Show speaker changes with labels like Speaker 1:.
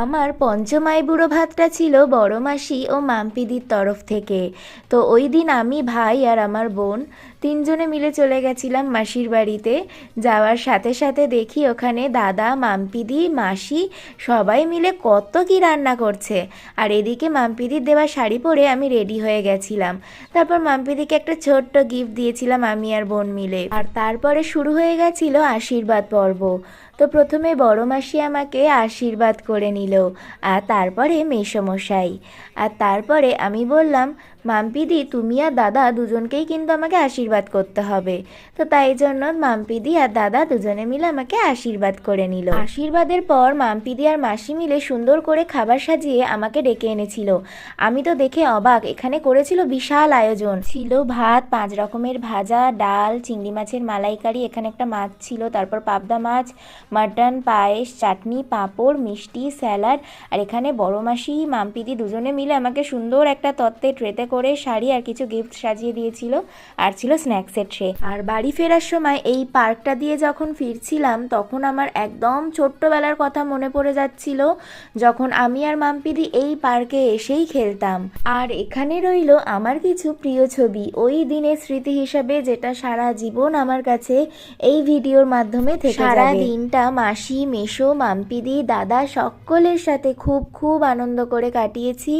Speaker 1: আমার পঞ্চমাই বুড়ো ভাতটা ছিল বড় মাসি ও মাম্পিদির তরফ থেকে। তো ওই দিন আমি, ভাই আর আমার বোন তিনজনে মিলে চলে গেছিলাম মাসির বাড়িতে। যাওয়ার সাথে সাথে দেখি ওখানে দাদা, মাম্পিদি, মাসি সবাই মিলে কত কি রান্না করছে। আর এদিকে মাম্পিদির দেওয়া শাড়ি পরে আমি রেডি হয়ে গেছিলাম। তারপর মাম্পিদিকে একটা ছোট্ট গিফট দিয়েছিলাম আমি আর বোন মিলে। আর তারপরে শুরু হয়ে গেছিল আশীর্বাদ পর্ব। তো প্রথমে বড় মাসি আমাকে আশীর্বাদ করে নিল, আর তারপরে মেসোমশাই। আর তারপরে আমি বললাম, মাম্পিদি তুমি আর দাদা দুজনকেই কিন্তু আমাকে আশীর্বাদ করতে হবে। তো তাই জন্য মাম্পিদি আর দাদা দুজনে মিলে আমাকে আশীর্বাদ করে নিল। আশীর্বাদের পর মাম্পিদি আর মাসি মিলে সুন্দর করে খাবার সাজিয়ে আমাকে ডেকে এনেছিল। আমি তো দেখে অবাক, এখানে করেছিল বিশাল আয়োজন। ছিল ভাত, 5 রকমের ভাজা, ডাল, চিংড়ি মাছের মালাইকারি, এখানে একটা মাছ ছিল, তারপর পাবদা মাছ, মাটন, পায়েস, চাটনি, পাঁপড়, মিষ্টি, স্যালাড। আর এখানে বড় মাসি, মাম্পিদি দুজনে মিলে আমাকে সুন্দর একটা তত্ত্বে ট্রেতে করে শাড়ি আর কিছু গিফট সাজিয়ে দিয়েছিল। আর ছিল স্ন্যাক্সের ট্রে। আর বাড়ি ফেরার সময় এই পার্কটা দিয়ে যখন ফিরছিলাম তখন আমার একদম ছোট্টবেলার কথা মনে পড়ে যাচ্ছিল, যখন আমি আর মাম্পিদি এই পার্কে এসেই খেলতাম। আর এখানে রইল আমার কিছু প্রিয় ছবি ওই দিনের স্মৃতি হিসাবে, যেটা সারা জীবন আমার কাছে এই ভিডিওর মাধ্যমে থেকে যাবে। সারা দিনটা মাসি, মেসো, মাম্পিদি, দাদা সকলের সাথে খুব খুব আনন্দ করে কাটিয়েছি।